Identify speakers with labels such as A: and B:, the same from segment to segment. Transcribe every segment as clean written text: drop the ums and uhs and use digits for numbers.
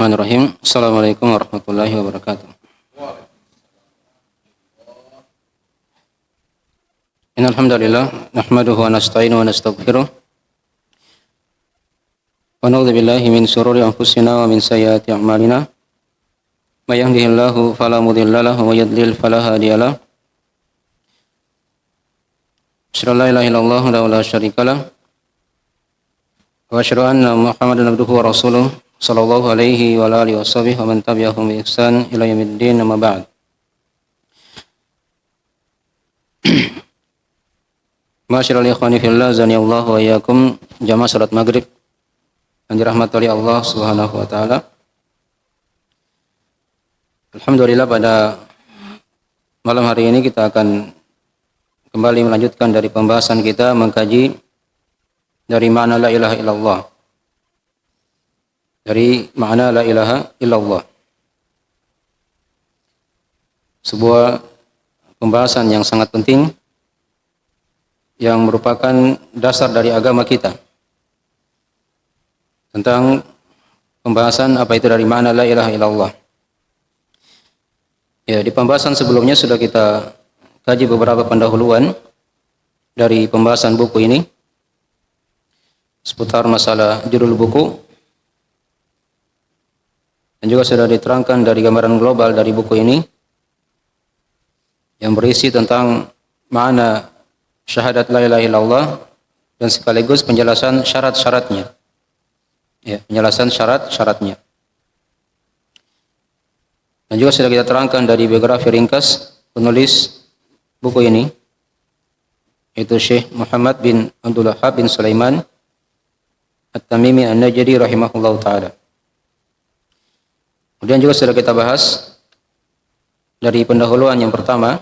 A: Bismillahirrahmanirrahim. Assalamualaikum warahmatullahi wabarakatuh. Innal hamdalillah nahmaduhu wa nasta'inuhu wa nastaghfiruh wa na'udzu billahi min shururi anfusina wa min sayyiati a'malina. May yahdihillahu fala mudilla lahu wa may yudlil fala hadiya lahu. Asyhadu an la ilaha illallah wa la syarika lah wa asyhadu anna Muhammadan abduhu wa rasuluh sallallahu alaihi wa alihi washabihi wa man tabi'ahum bi ihsan ila yaumiddin, amma ba'd. Ma'asyiral ikhwani fillah, zaniyallahu wa iyyakum, jamaah salat maghrib yang dirahmati oleh Allah Subhanahu wa taala. Alhamdulillah, pada malam hari ini kita akan kembali melanjutkan dari pembahasan kita mengkaji dari makna la ilaha illallah. Dari makna la ilaha illallah. Sebuah pembahasan yang sangat penting yang merupakan dasar dari agama kita. Tentang pembahasan apa itu dari makna la ilaha illallah. Ya, di pembahasan sebelumnya sudah kita kaji beberapa pendahuluan dari pembahasan buku ini seputar masalah judul buku, dan juga sudah diterangkan dari gambaran global dari buku ini yang berisi tentang makna syahadat la ilaha illallah dan sekaligus penjelasan syarat-syaratnya. Ya, penjelasan syarat-syaratnya. Dan juga sudah kita terangkan dari biografi ringkas penulis buku ini, yaitu Syekh Muhammad bin Abdul Wahhab bin Sulaiman At-Tamimi An-Najdi rahimahullahu ta'ala. Kemudian juga sudah kita bahas dari pendahuluan yang pertama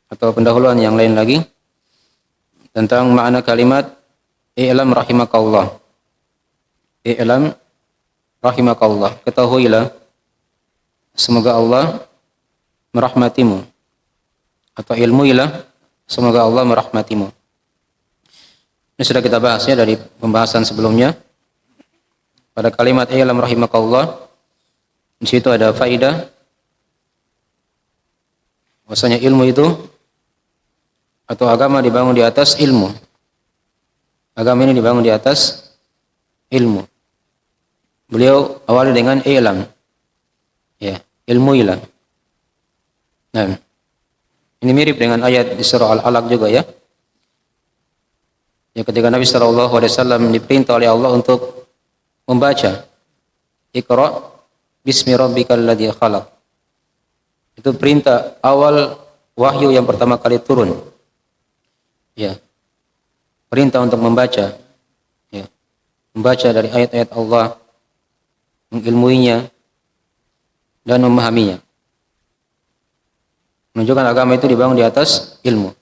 A: atau pendahuluan yang lain lagi tentang makna kalimat i'lam rahimakallah. I'lam rahimakallah, ketahuilah semoga Allah merahmatimu, atau ilmuilah semoga Allah merahmatimu. Ini sudah kita bahas ya dari pembahasan sebelumnya. Pada kalimat i'lam rahimakallah, di situ ada faidah bahwasanya ilmu itu atau agama dibangun di atas ilmu. Agama ini dibangun di atas ilmu. Beliau awali dengan i'lam. Ya, ilmuilah. Nah, ini mirip dengan ayat di surah Al-Alaq juga ya. Ya, ketika Nabi sallallahu alaihi wasallam diperintah oleh Allah untuk membaca Iqra bismi rabbikal ladzi khalaq. Itu perintah awal wahyu yang pertama kali turun. Ya. Perintah untuk membaca. Ya. Membaca dari ayat-ayat Allah, mengilmuinya dan memahaminya. Menunjukkan agama itu dibangun di atas ilmu.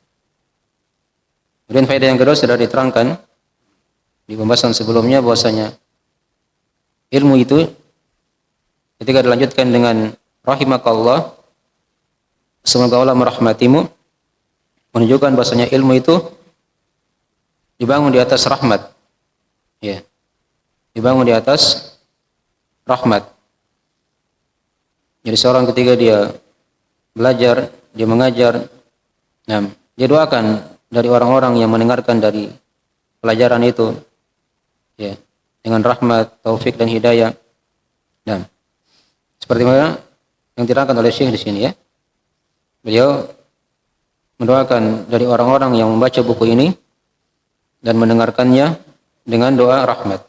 A: Kemudian faedah yang kedua sudah diterangkan di pembahasan sebelumnya bahwasanya ilmu itu ketika dilanjutkan dengan rahimakallah, semoga Allah merahmatimu, menunjukkan bahwasanya ilmu itu dibangun di atas rahmat. Ya. Dibangun di atas rahmat. Jadi seorang ketika dia belajar, dia mengajar, nah, dia doakan dari orang-orang yang mendengarkan dari pelajaran itu, ya, dengan rahmat, taufik dan hidayah. Nah, seperti mana yang diterangkan oleh Syekh di sini ya. Beliau mendoakan dari orang-orang yang membaca buku ini dan mendengarkannya dengan doa rahmat.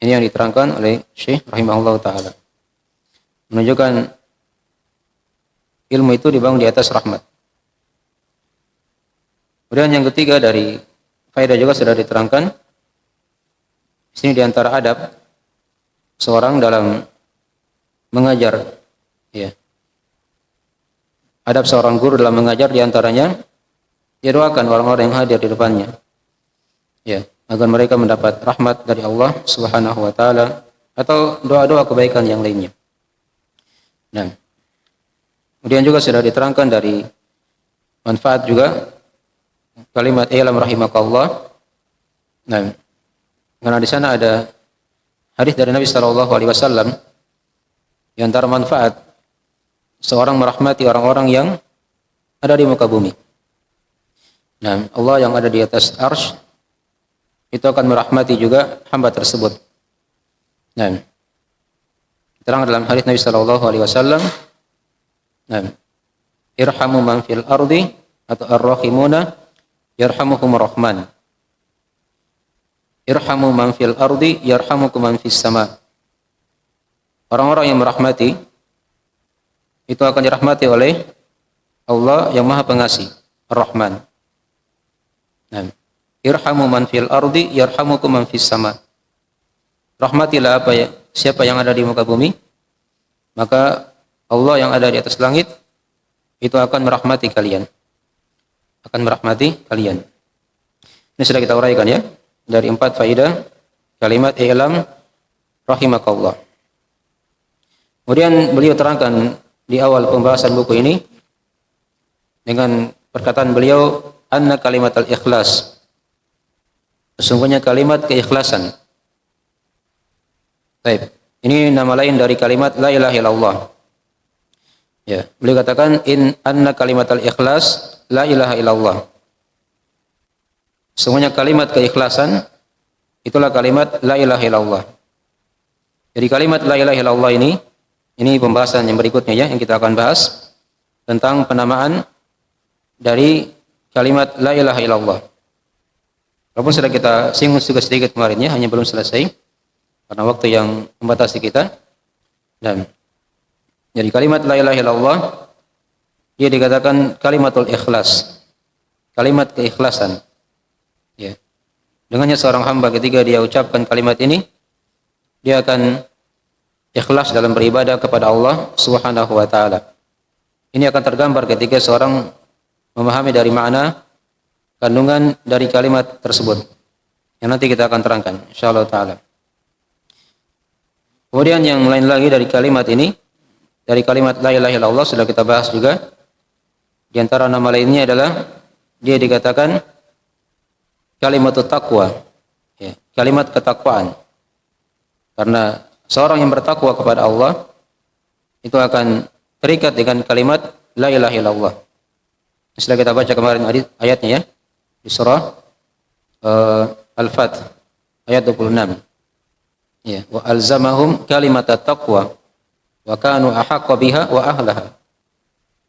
A: Ini yang diterangkan oleh Syekh rahimahullah ta'ala. Menunjukkan ilmu itu dibangun di atas rahmat. Kemudian yang ketiga dari faedah juga sudah diterangkan. Di sini di antara adab seorang dalam mengajar, ya. Adab seorang guru dalam mengajar di antaranya dia doakan orang-orang yang hadir di depannya, ya, agar mereka mendapat rahmat dari Allah Subhanahu wa taala atau doa-doa kebaikan yang lainnya. Nah, kemudian juga sudah diterangkan dari manfaat juga kalimat i'lam rahimakallah. Nah, karena di sana ada hadis dari Nabi sallallahu alaihi wasallam, di antara manfaat seorang merahmati orang-orang yang ada di muka bumi. Nah, Allah yang ada di atas arsy itu akan merahmati juga hamba tersebut. Nah, terang dalam hadis Nabi sallallahu alaihi wasallam, nah, irhamu man fil ardi atau ar-rahimuna yarhamukumur rahman. Irhamu man fil ardi yarhamukum man fis sama. Orang-orang yang merahmati itu akan dirahmati oleh Allah yang Maha Pengasih, Ar-Rahman. Nah, irhamu man fil ardi yarhamukum man fis sama. Rahmatilah siapa yang ada di muka bumi, maka Allah yang ada di atas langit itu akan merahmati kalian. Akan merahmati kalian. Ini sudah kita uraikan ya, dari 4 faedah kalimat i'lam rahimakallah. Kemudian beliau terangkan di awal pembahasan buku ini dengan perkataan beliau, anna kalimat al-ikhlas, sesungguhnya kalimat keikhlasan. Baik, ini nama lain dari kalimat la ilaha illallah. Ya, beliau katakan anna kalimat al-ikhlas la ilaha illallah. Sesungguhnya kalimat keikhlasan itulah kalimat la ilaha illallah. Jadi kalimat la ilaha illallah ini pembahasan yang berikutnya ya, yang kita akan bahas tentang penamaan dari kalimat la ilaha illallah. Walaupun sudah kita singgung juga sedikit kemarin ya, hanya belum selesai karena waktu yang membatasi kita. Dan jadi kalimat la ilaha illallah dia dikatakan kalimatul ikhlas, kalimat keikhlasan. Ya. Dengannya seorang hamba ketika dia ucapkan kalimat ini, dia akan ikhlas dalam beribadah kepada Allah Subhanahu wa taala. Ini akan tergambar ketika seorang memahami dari makna kandungan dari kalimat tersebut, yang nanti kita akan terangkan insyaallah taala. Kemudian yang lain lagi dari kalimat ini, dari kalimat la ilaha illallah sudah kita bahas juga. Di antara nama lainnya adalah dia dikatakan kalimatut taqwa, ya, kalimat ketakwaan. Karena seorang yang bertakwa kepada Allah itu akan terikat dengan kalimat la ilaha illallah. Sudah kita baca kemarin ayatnya ya, di surah Al-Fat ayat 26. Ya, wa alzamahum kalimatat taqwa wa kanu ahaqqa biha wa ahlaha.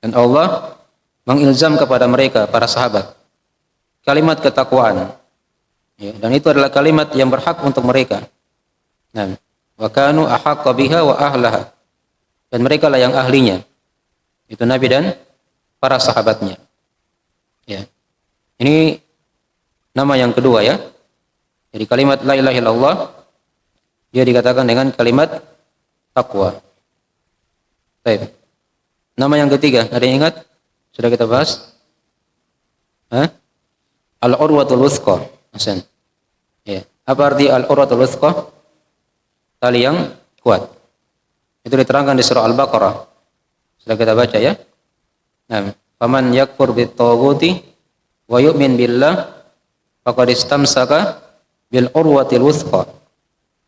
A: Dan Allah mengilzam kepada mereka para sahabat kalimat ketakwaan. Ya, dan itu adalah kalimat yang berhak untuk mereka. Nah, wa kanu ahaqqa biha wa ahlaha. Dan mereka lah yang ahlinya. Itu Nabi dan para sahabatnya. Ya. Ini nama yang kedua ya. Jadi kalimat la ilaha illallah dia dikatakan dengan kalimat taqwa. Baik. Nama yang ketiga, ada yang ingat? Sudah kita bahas? Al-urwatul wuthqa. Hasan. Ya. Apa arti al-urwatul wuthqa? Tali yang kuat. Itu diterangkan di surah Al-Baqarah. Sudah kita baca ya. Nah, faman yakfur bit-taghuti wa yu'min billah faqad istamsaka bil urwatil wuthqa.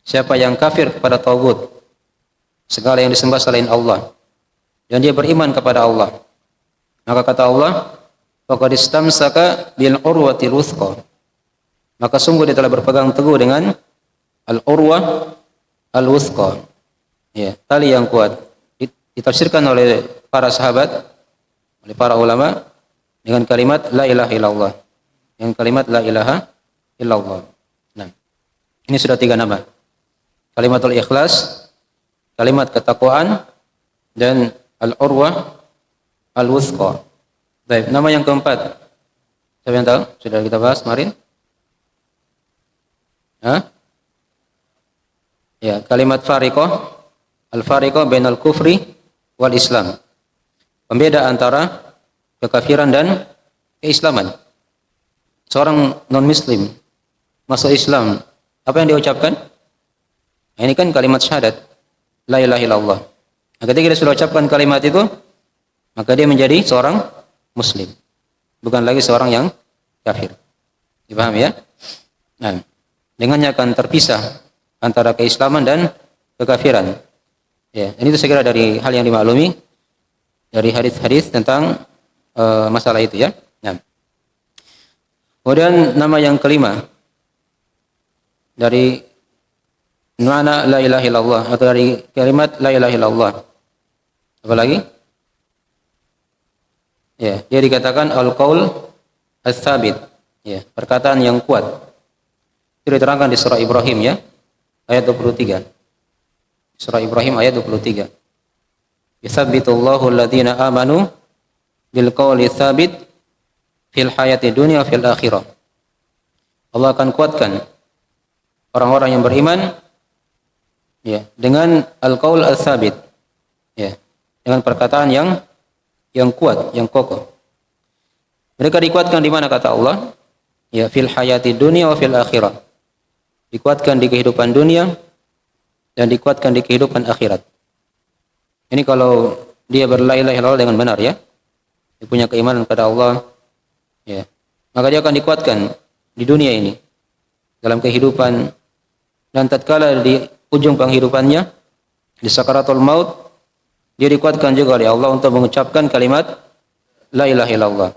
A: Siapa yang kafir kepada tagut, segala yang disembah selain Allah, dan dia beriman kepada Allah, maka kata Allah, faqad istamsaka bil urwatil wuthqa. Maka sungguh dia telah berpegang teguh dengan al-urwah al-wuthqa. Ya, tali yang kuat. Ditafsirkan oleh para sahabat, oleh para ulama dengan kalimat la ilaha illallah. Yang kalimat la ilaha illallah. Nah, ini sudah 3 nama. Kalimatul ikhlas, kalimat ketakwaan, dan al-urwah al-wuthqa. Baik, nama yang keempat. Siapa yang tahu? Sudah kita bahas kemarin? Ya, kalimat fariqah. Al-fariqah bainal kufri wal Islam. Pembeda antara kekafiran dan keislaman. Seorang non-muslim masuk Islam, apa yang dia ucapkan? Nah, ini kan kalimat syahadat la ilaha illallah. Nah, ketika dia sudah ucapkan kalimat itu, maka dia menjadi seorang muslim, bukan lagi seorang yang kafir. Dipahami ya? Nah, dengannya akan terpisah antara keislaman dan kekafiran. Ya, ini itu saya kira dari hal yang dimaklumi dari hadis-hadis tentang masalah itu ya. Nah. Kemudian nama yang kelima dari makna la ilaha illallah atau dari kalimat la ilaha illallah. Apa lagi? Ya, dia dikatakan al-qaul ats-tsabit. Ya, perkataan yang kuat. Itu diterangkan di surah Ibrahim ya, ayat 23. Surah Ibrahim ayat 23. Yutsabbitullahu alladziina aamanu bil qauli tsabit fil hayati dunya fil akhirah. Allah akan kuatkan orang-orang yang beriman ya dengan al-qaul ats-tsabit. Ya, dengan perkataan yang kuat, yang kokoh. Mereka dikuatkan di mana kata Allah? Ya, fil hayati dunya wa fil akhirah. Dikuatkan di kehidupan dunia dan dikuatkan di kehidupan akhirat. Ini kalau dia berla ilaha illallah dengan benar ya. Dia punya keimanan kepada Allah ya. Maka dia akan dikuatkan di dunia ini dalam kehidupan dan tatkala di ujung penghidupannya di sakaratul maut dia dikuatkan juga oleh Allah untuk mengucapkan kalimat la ilaha illallah.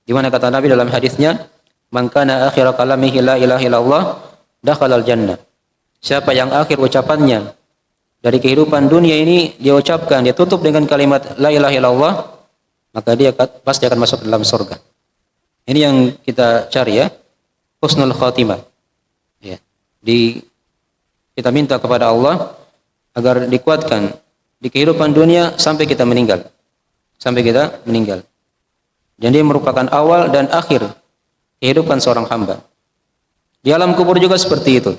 A: Di mana kata Nabi dalam hadisnya, "Man kana akhir kalamihi la ilaha illallah, dakhalal jannah." Siapa yang akhir ucapannya dari kehidupan dunia ini dia ucapkan, dia tutup dengan kalimat la ilaha illallah, maka dia pasti akan masuk dalam surga. Ini yang kita cari ya, husnul khatimah. Ya. Kita minta kepada Allah agar dikuatkan di kehidupan dunia sampai kita meninggal. Sampai kita meninggal. Dan dia merupakan awal dan akhir kehidupan seorang hamba. Di alam kubur juga seperti itu.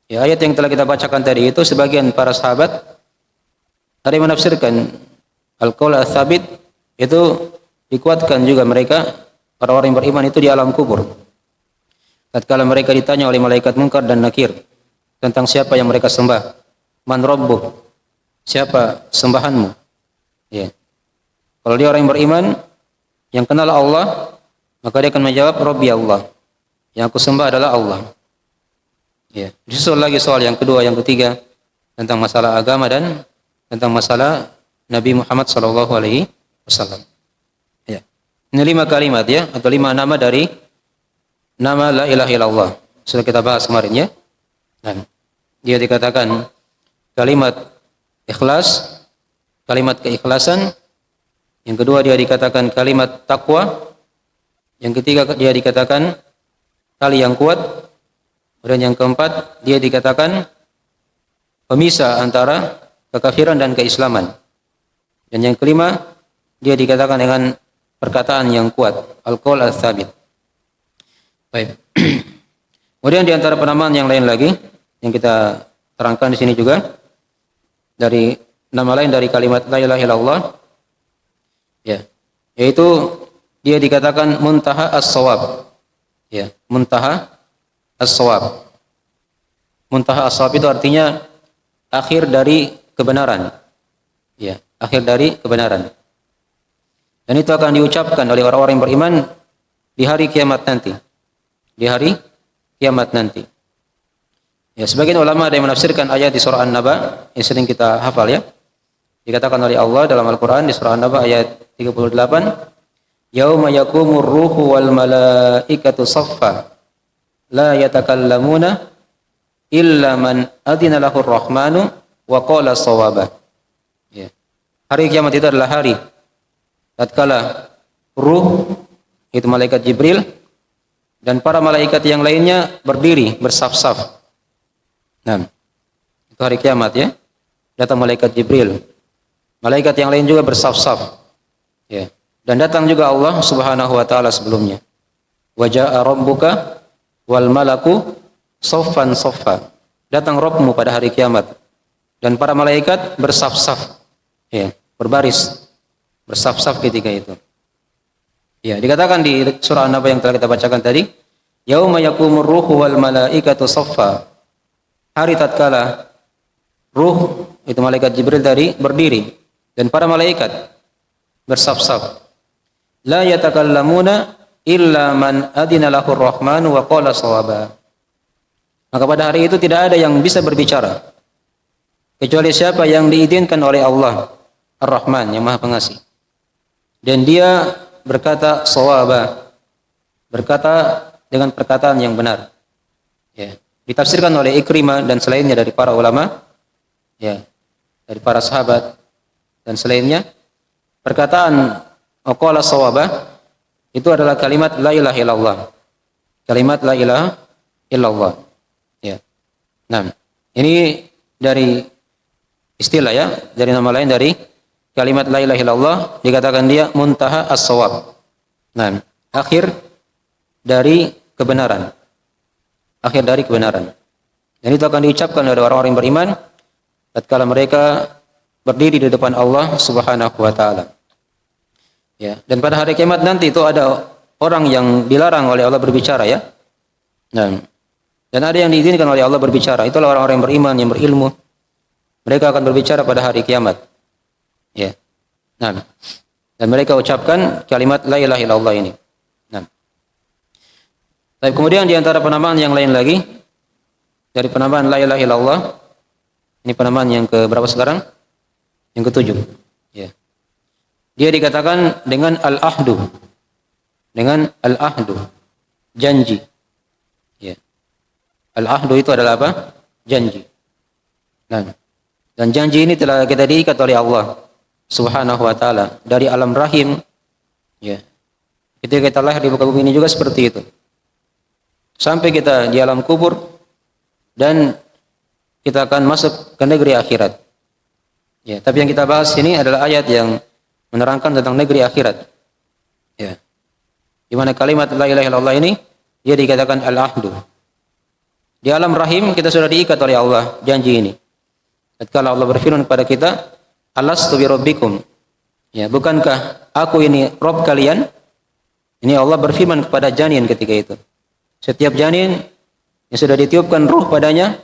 A: Ya, ayat yang telah kita bacakan tadi itu sebagian para sahabat ada yang menafsirkan al-qaul ats-tsabit itu dikuatkan juga mereka orang-orang yang beriman itu di alam kubur. Tatkala mereka ditanya oleh malaikat Munkar dan Nakir tentang siapa yang mereka sembah, man rabbuk, siapa sembahanmu? Ya. Kalau dia orang yang beriman yang kenal Allah, maka dia akan menjawab Rabbi Allah. Yang aku sembah adalah Allah. Ya. Disusul lagi soal yang kedua, yang ketiga tentang masalah agama dan tentang masalah Nabi Muhammad SAW. Ya. Ini 5 kalimat ya, atau 5 nama dari nama la ilaha illallah. Sudah kita bahas kemarin ya. Dan dia dikatakan kalimat ikhlas, kalimat keikhlasan. Yang kedua dia dikatakan kalimat takwa. Yang ketiga dia dikatakan tali yang kuat. Dan yang keempat dia dikatakan pemisah antara kekafiran dan keislaman. Dan yang kelima dia dikatakan dengan perkataan yang kuat, al-qaul ats-tsabit. Baik. Kemudian di antara penamaan yang lain lagi yang kita terangkan di sini juga dari nama lain dari kalimat la ilaha illallah ya, yaitu dia dikatakan muntaha as-shawab. Ya, muntaha as-shawab. Muntaha as-shawab itu artinya akhir dari kebenaran. Ya, akhir dari kebenaran. Dan itu akan diucapkan oleh orang-orang yang beriman di hari kiamat nanti. Di hari kiamat nanti. Ya, sebagian ulama ada yang menafsirkan ayat di surah An-Naba yang sering kita hafal ya. Dikatakan oleh Allah dalam Al-Qur'an di surah An-Naba ayat 38, "Yauma yaqumur ruhu wal malaikatu shaffa la yatakallamuna illa man adina lahur rahmanu wa qala shawaba." Ya. Hari kiamat itu adalah hari tatkala ruh itu malaikat Jibril dan para malaikat yang lainnya berdiri bersaf-saf. Nah, itu hari kiamat ya. Datang malaikat Jibril. Malaikat yang lain juga bersaf-saf. Ya. Dan datang juga Allah Subhanahu wa taala sebelumnya. Wa jaa rabbuka wal malaku saffan saffa. Datang Rabbmu pada hari kiamat. Dan para malaikat bersaf-saf. Ya, berbaris. Bersaf-saf ketika itu. Ya, dikatakan di surah An-Naba yang telah kita bacakan tadi, yauma yaqumur ruhu wal malaikatu saffa. Hari tatkala ruh itu malaikat Jibril tadi berdiri dan para malaikat bersaf-saf. La yatakallamuna illa man adina lahur rahmanu wa qala shawaba. Maka pada hari itu tidak ada yang bisa berbicara kecuali siapa yang diizinkan oleh Allah Ar-Rahman yang Maha Pengasih. Dan dia berkata shawaba, berkata dengan perkataan yang benar. Ya. Ditafsirkan oleh Ikrimah dan selainnya dari para ulama, ya, dari para sahabat dan selainnya, perkataan qala shawaba itu adalah kalimat la ilaha illallah. Kalimat la ilaha illallah. Ya. Nah, ini dari istilah ya, dari nama lain dari kalimat la ilaha illallah dikatakan dia muntaha as-shawab. Nah, akhir dari kebenaran. Akhir dari kebenaran. Dan itu akan diucapkan oleh orang-orang yang beriman tatkala mereka berdiri di depan Allah Subhanahu wa taala. Ya, dan pada hari kiamat nanti itu ada orang yang dilarang oleh Allah berbicara ya. Nah, dan ada yang diizinkan oleh Allah berbicara. Itulah orang-orang yang beriman, yang berilmu. Mereka akan berbicara pada hari kiamat. Ya. Nah, dan mereka ucapkan kalimat la ilaha illallah ini. Nah. Tapi kemudian di antara penamaan yang lain lagi dari penamaan la ilaha illallah, ini penamaan yang ke berapa sekarang? Yang ketujuh. Ya. Dia dikatakan dengan al-ahdu. Dengan al-ahdu. Janji. Ya. Al-ahdu itu adalah apa? Janji. Nah, dan janji ini telah kita diikat oleh Allah Subhanahu wa taala dari alam rahim. Ya. Ketika kita lahir di muka bumi ini juga seperti itu. Sampai kita di alam kubur dan kita akan masuk ke negeri akhirat. Ya, tapi yang kita bahas ini adalah ayat yang menerangkan tentang negeri akhirat. Ya. Di mana kalimat la ilaha illallah ini dia dikatakan al-ahdu. Di alam rahim kita sudah diikat oleh Allah janji ini. Tatkala Allah berfirman kepada kita, "Alastu bi rabbikum?" Ya, bukankah aku ini Rabb kalian? Ini Allah berfirman kepada janin ketika itu. Setiap janin yang sudah ditiupkan ruh padanya,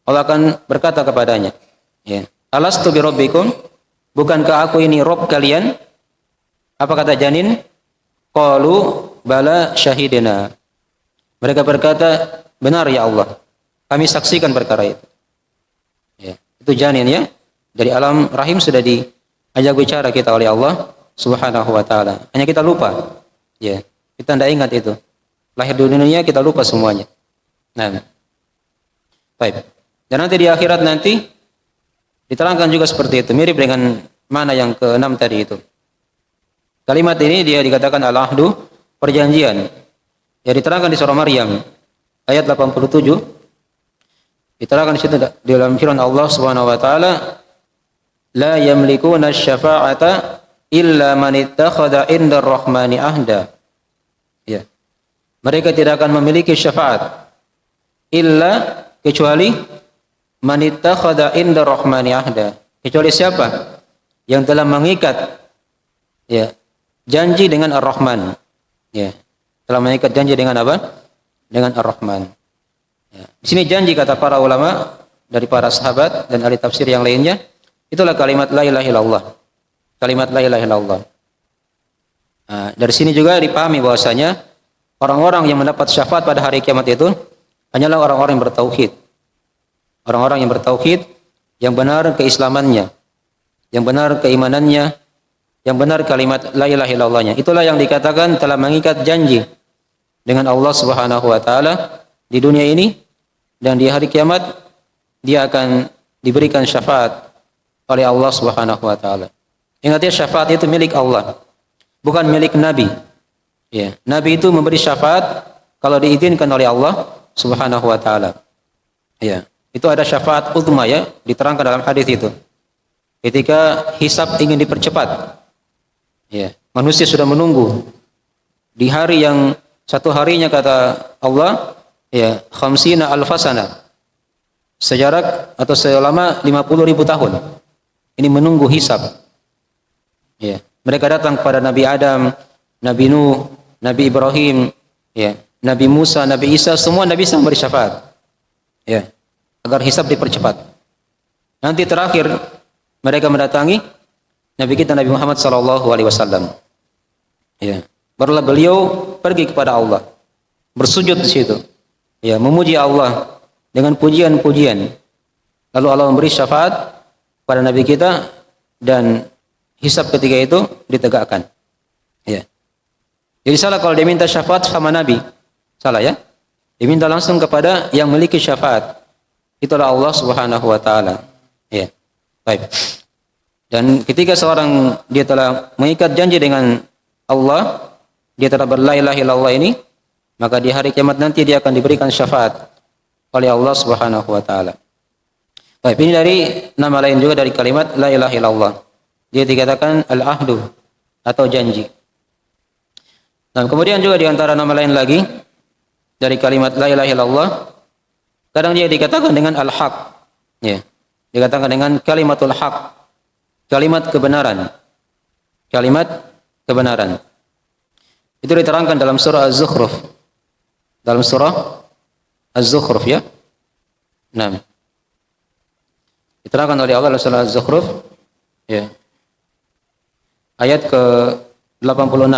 A: Allah akan berkata kepadanya, ya, "Alastu bi rabbikum?" Bukankah aku ini Rabb kalian? Apa kata janin? Qalu bala syahidina. Mereka berkata, benar ya Allah. Kami saksikan perkara itu. Ya, itu janin ya. Dari alam rahim sudah diajak bicara kita oleh Allah Subhanahu wa taala. Hanya kita lupa. Ya, kita tidak ingat itu. Lahir di dunia kita lupa semuanya. Nah. Baik. Dan nanti di akhirat nanti diterangkan juga seperti itu, mirip dengan mana yang ke-6 tadi itu. Kalimat ini dia dikatakan al-ahdu, perjanjian. Ya diterangkan di surah Maryam ayat 87. Diterangkan di situ di dalam firman Allah Subhanahu wa taala, la yamlikuna asy-syafa'ata illa man ittakhadha 'inda ar-rahmani ahda. Ya. Mereka tidak akan memiliki syafaat illa kecuali man ittakhadha 'inda ar-rahmani ahda. Kecuali siapa yang telah mengikat ya janji dengan Ar-Rahman. Ya. Telah mengikat janji dengan apa? Dengan Ar-Rahman. Ya. Di sini janji kata para ulama dari para sahabat dan ahli tafsir yang lainnya, itulah kalimat la ilaha illallah. Kalimat la ilaha illallah. Nah, dari sini juga dipahami bahwasanya orang-orang yang mendapat syafaat pada hari kiamat itu hanyalah orang-orang yang bertauhid. Orang-orang yang bertauhid, yang benar keislamannya, yang benar keimanannya, yang benar kalimat la ilaha illallahnya. Itulah yang dikatakan telah mengikat janji dengan Allah Subhanahu wa taala di dunia ini, dan di hari kiamat dia akan diberikan syafaat oleh Allah Subhanahu wa taala. Ingat ya, syafaat itu milik Allah, bukan milik nabi. Ya, nabi itu memberi syafaat kalau diizinkan oleh Allah Subhanahu wa taala. Ya, itu ada syafaat uzma ya, diterangkan dalam hadis itu. Ketika hisab ingin dipercepat, ya, manusia sudah menunggu di hari yang satu harinya kata Allah, ya, khamsina alfasana, sejarak atau selama 50.000 tahun. Ini menunggu hisab. Ya, mereka datang kepada Nabi Adam, Nabi Nuh, Nabi Ibrahim, ya, Nabi Musa, Nabi Isa, semua Nabi bisa memberi syafaat. Ya, agar hisab dipercepat. Nanti terakhir mereka mendatangi Nabi kita Nabi Muhammad SAW. Ya, barulah beliau pergi kepada Allah, bersujud di situ. Ya, memuji Allah dengan pujian-pujian. Lalu Allah memberi syafaat pada Nabi kita dan hisab ketika itu ditegakkan. Ya. Jadi salah kalau dia minta syafaat sama Nabi. Salah ya. Diminta langsung kepada yang memiliki syafaat. Itulah Allah Subhanahu wa taala. Ya. Baik. Dan ketika seorang dia telah mengikat janji dengan Allah, dia telah la ilaha illallah ini, maka di hari kiamat nanti dia akan diberikan syafaat oleh Allah Subhanahu wa taala. Baik, ini dari nama lain juga dari kalimat la ilaha illallah. Dia dikatakan al-ahdu atau janji. Dan kemudian juga di antara nama lain lagi dari kalimat la ilaha illallah, kadang dia dikatakan dengan al-haq. Ya. Dikatakan dengan kalimatul haq. Kalimat kebenaran. Kalimat kebenaran. Itu diterangkan dalam surah Az-Zukhruf. Dalam surah Az-Zukhruf ya. Nah. Diterangkan oleh Allah dalam surah Az-Zukhruf ya. Ayat ke-86.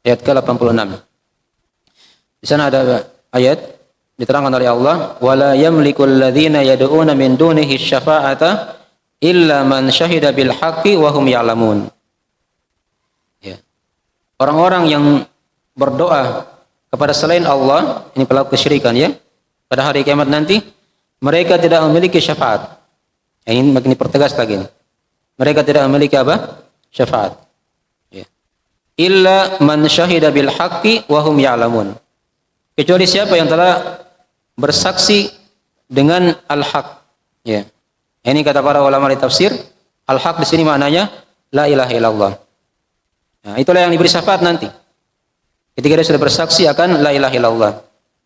A: Ayat ke-86. Di sana ada ayat diterangkan oleh Allah, wala yamlikul ladzina yad'una min dunihi syafa'ata illa man syahida bil haqqi wa hum ya'lamun. Ya. Orang-orang yang berdoa kepada selain Allah, ini pelaku kesyirikan ya, pada hari kiamat nanti, mereka tidak memiliki syafaat. Ini makin dipertegas lagi ini. Mereka tidak memiliki apa? Syafaat. Ya. Illa man syahida bil haqqi wa hum ya'lamun. Kecuali siapa yang telah bersaksi dengan al-haq. Ya. Ini kata para ulama di tafsir, al-haq di sini maknanya la ilaha illallah. Nah, itulah yang diberi syafaat nanti. Ketika dia sudah bersaksi akan la ilaha illallah.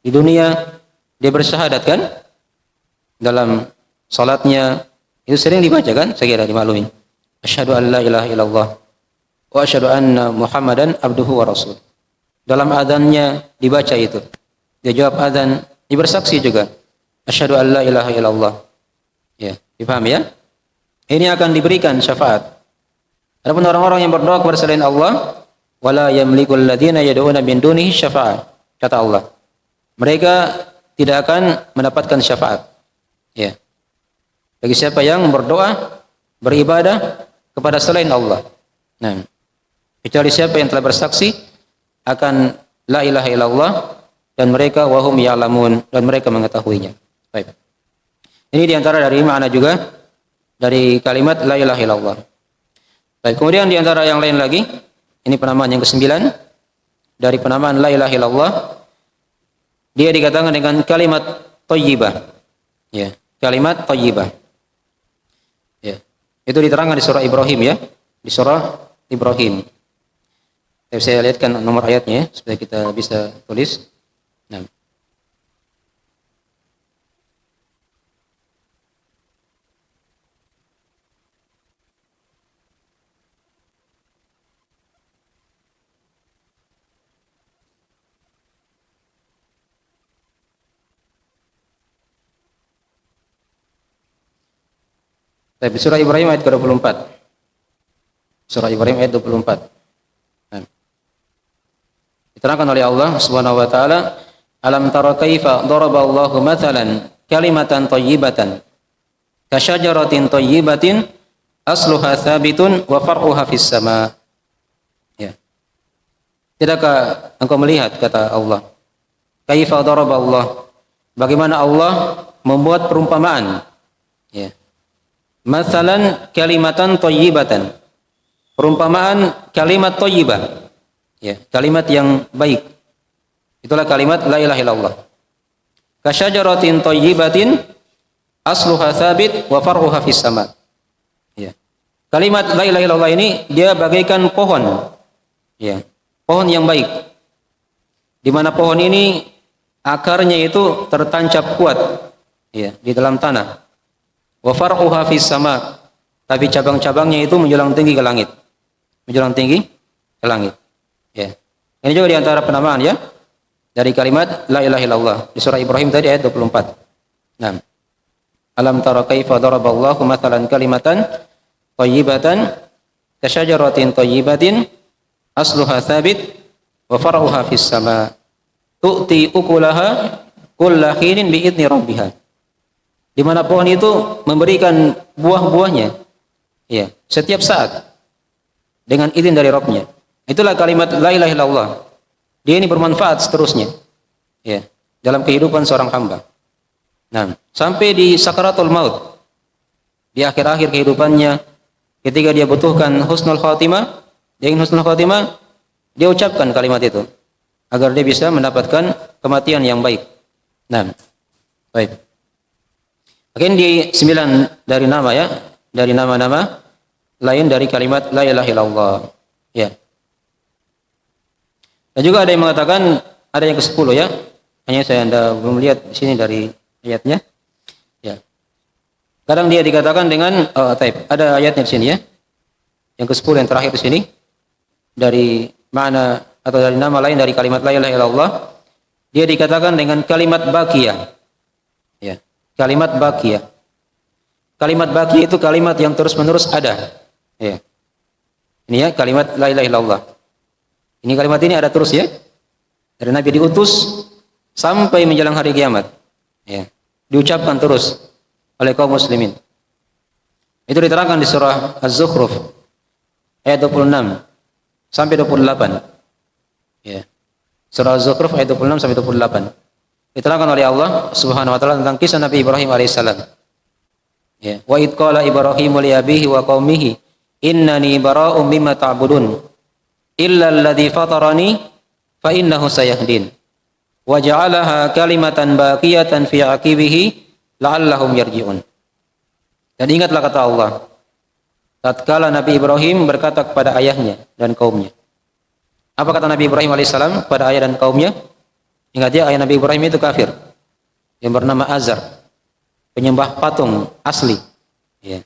A: Di dunia dia bersyahadat kan? Dalam salatnya itu sering dibaca kan? Saya kira dimaklumi. Asyhadu an la ilaha illallah wa asyhadu anna Muhammadan abduhu wa rasul. Dalam adzannya dibaca itu. Dia jawab adzan, dia bersaksi juga. Asyhadu an la ilaha illallah. Ya, dipahami ya? Ini akan diberikan syafaat. Adapun orang-orang yang berdoa kepada selain Allah, wala yamlikul ladzina yad'una min dunihi syafa'ah. Kata Allah, mereka tidak akan mendapatkan syafaat. Ya. Bagi siapa yang berdoa, beribadah kepada selain Allah. Nah, kecuali siapa yang telah bersaksi akan la ilaha illallah dan mereka wahum ya'lamun dan mereka mengetahuinya. Baik. Ini diantara dari makna juga dari kalimat la ilaha illallah. Baik, kemudian diantara yang lain lagi, ini penamaan yang ke-9 dari penamaan la ilaha illallah, dia dikatakan dengan kalimat thayyibah. Ya, kalimat thayyibah. Ya. Itu diterangkan di surah Ibrahim ya, di surah Ibrahim. Saya lihatkan nomor ayatnya ya, supaya kita bisa tulis. Nah. Tapi surah Ibrahim ayat ke-24. Surah Ibrahim ayat 24. Nah. Diterangkan oleh Allah Subhanahu wa taala, alam tara kaifa daraballahu mathalan kalimatan thayyibatan kasyajaratin thayyibatin asluha tsabitun wa far'uha fis sama. Ya. Tidakkah engkau melihat, kata Allah, kaifa daraballah, bagaimana Allah membuat perumpamaan. Ya. Mathalan kalimatan thayyibatan, perumpamaan kalimat thayyibah, ya, kalimat yang baik. Itulah kalimat la ilaha illallah. Kasyajaratin thayyibatin asluha tsabit wa far'uha fis sama. Ya. Kalimat la ilaha illallah ini dia bagaikan pohon. Ya, pohon yang baik. Di mana pohon ini akarnya itu tertancap kuat, ya, di dalam tanah. Wa far'uha fis sama, tapi cabang-cabangnya itu menjulang tinggi ke langit. Menjulang tinggi ke langit. Ya. Ini juga di antara penamaan ya dari kalimat la ilaha illallah di surah Ibrahim tadi ayat 24. Nah. Alam tara kaifa daraballahu mathalan kalimatan thayyibatan kasyajaratin thayyibatin asluha tsabit wa far'uha fis sama tu'ti ukulaha kulla hinin bi'idni rabbiha. Di mana pohon itu memberikan buah-buahnya, ya, setiap saat dengan izin dari Rabbnya. Itulah kalimat la ilaha illallah. Dia ini bermanfaat seterusnya, ya, dalam kehidupan seorang hamba. Nah, sampai di sakaratul maut, di akhir-akhir kehidupannya, ketika dia butuhkan husnul khatimah, dia ingin husnul khatimah, dia ucapkan kalimat itu agar dia bisa mendapatkan kematian yang baik. Nah, baik. Mungkin di 9 dari nama, ya, dari nama-nama lain dari kalimat la ilaha illallah, ya. Dan juga ada yang mengatakan ada yang ke-10, ya. Hanya saya belum lihat di sini dari ayatnya. Ya. Kadang dia dikatakan dengan ada ayatnya di sini, ya. Yang ke-10 yang terakhir di sini dari makna atau dari nama lain dari kalimat la ilaha illallah, dia dikatakan dengan kalimat baqiyah. Ya. Kalimat baqiyah. Kalimat baqiyah itu kalimat yang terus-menerus ada. Ya. Ini, ya, kalimat la ilaha illallah. Ini kalimat ini ada terus, ya. Dari Nabi diutus sampai menjelang hari kiamat. Ya. Diucapkan terus oleh kaum muslimin. Itu diterangkan di surah Az-Zukhruf ayat 26 sampai 28. Ya. Surah Az-Zukhruf ayat 26 sampai 28. Diterangkan oleh Allah Subhanahu wa taala tentang kisah Nabi Ibrahim alaihissalam. Ya, wa id qala Ibrahimu li abihi wa qaumihi innani bara'um mimma ta'budun illa alladhi fatarani fa innahu sayahdin wa ja'alaha kalimatan baqiyatan fi aqibihi la'allahum yarji'un. Dan ingatlah kata Allah tatkala Nabi Ibrahim berkata kepada ayahnya dan kaumnya. Apa kata Nabi Ibrahim alaihissalam kepada ayah dan kaumnya? Ingat, ya, ayah Nabi Ibrahim itu kafir yang bernama Azar, penyembah patung asli, ya.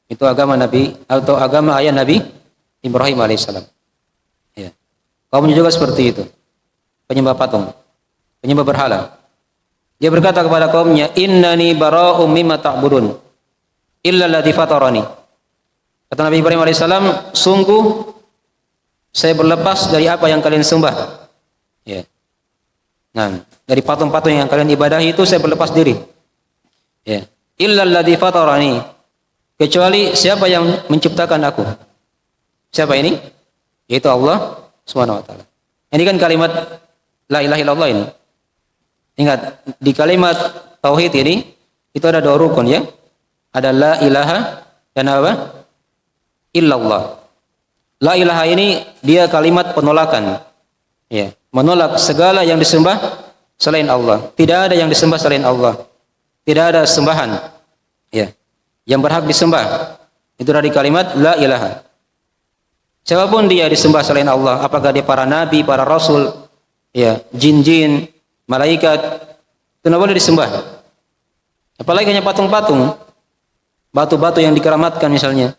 A: Itu agama Nabi atau agama ayah Nabi Ibrahim alaihissalam, ya. Kaumnya juga seperti itu, penyembah patung, penyembah berhala. Dia berkata kepada kaumnya, innani bara'um mimma ta'budun illa alladhi fatarani. Kata Nabi Ibrahim alaihissalam, sungguh saya berlepas dari apa yang kalian sembah, ya. Nah, dari patung-patung yang kalian ibadahi itu saya berlepas diri. Ya. Illa alladzi fatarani. Kecuali siapa yang menciptakan aku. Siapa ini? Yaitu Allah Subhanahu wa taala. Ini kan kalimat la ilaha illallah ini. Ingat, di kalimat tauhid ini itu ada 2 rukun, ya. Ada la ilaha dan apa? Illallah. La ilaha ini dia kalimat penolakan. Ya, menolak segala yang disembah selain Allah. Tidak ada yang disembah selain Allah. Tidak ada sembahan, ya, yang berhak disembah. Itu dari kalimat la ilaha. Siapapun dia disembah selain Allah, apakah dia para nabi, para rasul, ya, jin-jin, malaikat, itu tidak boleh disembah. Apalagi hanya patung-patung, batu-batu yang dikeramatkan misalnya,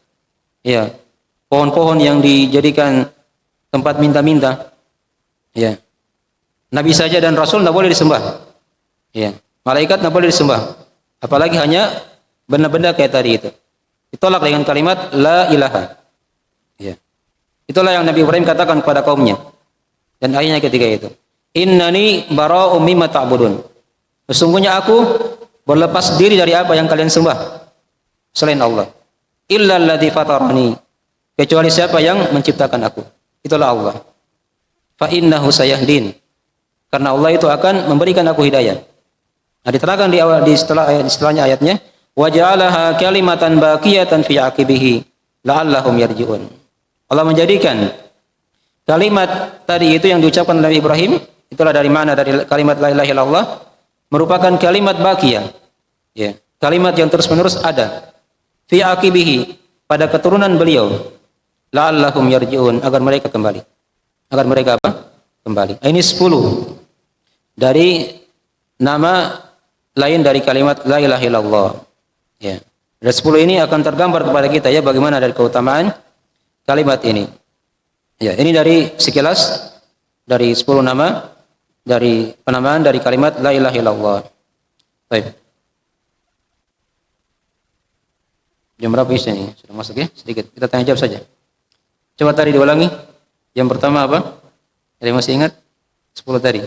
A: ya, pohon-pohon yang dijadikan tempat minta-minta. Ya, Nabi saja dan Rasul tidak boleh disembah. Ya, malaikat tidak boleh disembah. Apalagi hanya benda-benda kayak tadi itu. Ditolak dengan kalimat la ilaha. Ya, itulah yang Nabi Ibrahim katakan kepada kaumnya. Dan ayatnya ketika itu, innani bara'um mimma ta'budun. Sesungguhnya aku berlepas diri dari apa yang kalian sembah selain Allah. Illa alladzi fatarani. Kecuali siapa yang menciptakan aku. Itulah Allah. Fa innahu sayahdin. Karena Allah itu akan memberikan aku hidayah. Nah, diterangkan di setelahnya ayatnya, wa ja'alaha kalimatan baqiyatan fi aqibihi la'allahum yarji'un. Allah menjadikan kalimat tadi itu yang diucapkan oleh Ibrahim, itulah dari mana dari kalimat la ilaha illallah, merupakan kalimat baqiyah. Ya, kalimat yang terus-menerus ada fi aqibihi, pada keturunan beliau, la'allahum yarji'un, agar mereka kembali. Agar mereka apa? Kembali. Ini 10 dari nama lain dari kalimat la ilaha illallah. Ya. Dan 10 ini akan tergambar kepada kita, ya, bagaimana dari keutamaan kalimat ini. Ya, ini dari sekilas dari 10 nama dari penamaan dari kalimat la ilaha illallah. Baik. Jam berapa ini? Sudah masuk, ya? Sedikit. Kita tanya jawab saja. Coba tadi diulangi. Yang pertama apa? Ada yang masih ingat? 10 tadi.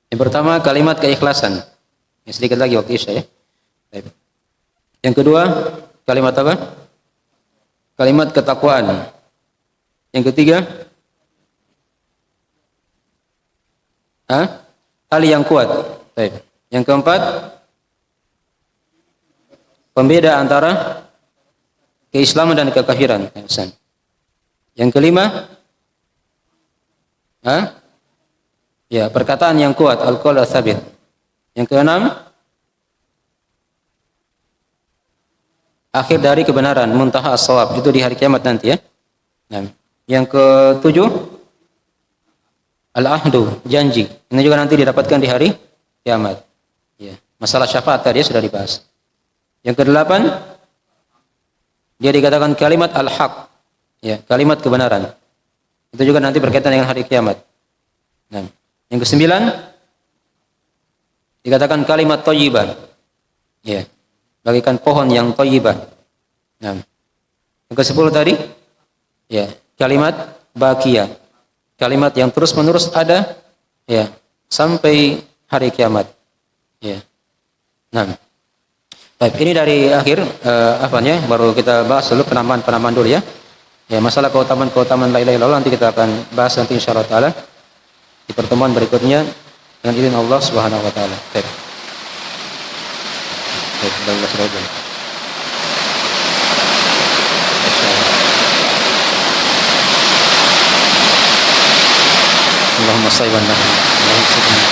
A: Yang pertama kalimat keikhlasan. Sedikit lagi waktu Isya ya. Baik. Yang kedua kalimat apa? Kalimat ketakwaan. Yang ketiga hal yang kuat. Baik. Yang keempat pembeda antara keislaman dan kekafiran. Yang kelima ya, perkataan yang kuat, al-qaul ats-tsabit. Yang keenam akhir dari kebenaran, muntaha as-shawab, itu di hari kiamat nanti ya. Nah, yang ketujuh al-ahdu, janji. Ini juga nanti didapatkan di hari kiamat. Ya, masalah syafaat tadi sudah dibahas. Yang kedelapan dia dikatakan kalimat al-haq. Ya, kalimat kebenaran. Itu juga nanti berkaitan dengan hari kiamat. Nah, yang kesembilan dikatakan kalimat thayyibah. Ya, bagikan pohon yang thayyibah. Nah, yang ke-10 tadi ya, kalimat baqiyah. Kalimat yang terus-menerus ada ya sampai hari kiamat. Ya. Nah, baik, ini dari akhir baru kita bahas dulu penamaan dulu ya. Ya, masalah keutamaan la ilaha illallah nanti kita akan bahas nanti insyaallah taala di pertemuan berikutnya dengan izin Allah Subhanahu wa taala. Baik. Baik, Allah subhanahu. Allahumma shalli wa sallim.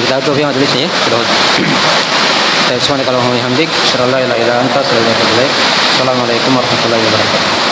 A: Kita tutup yang tulisnya ya. Subhanakallahumma wa bihamdik, asyhadu an la ilaha illa anta, astaghfiruka wa atubu ilaik. Assalamualaikum warahmatullahi wabarakatuh.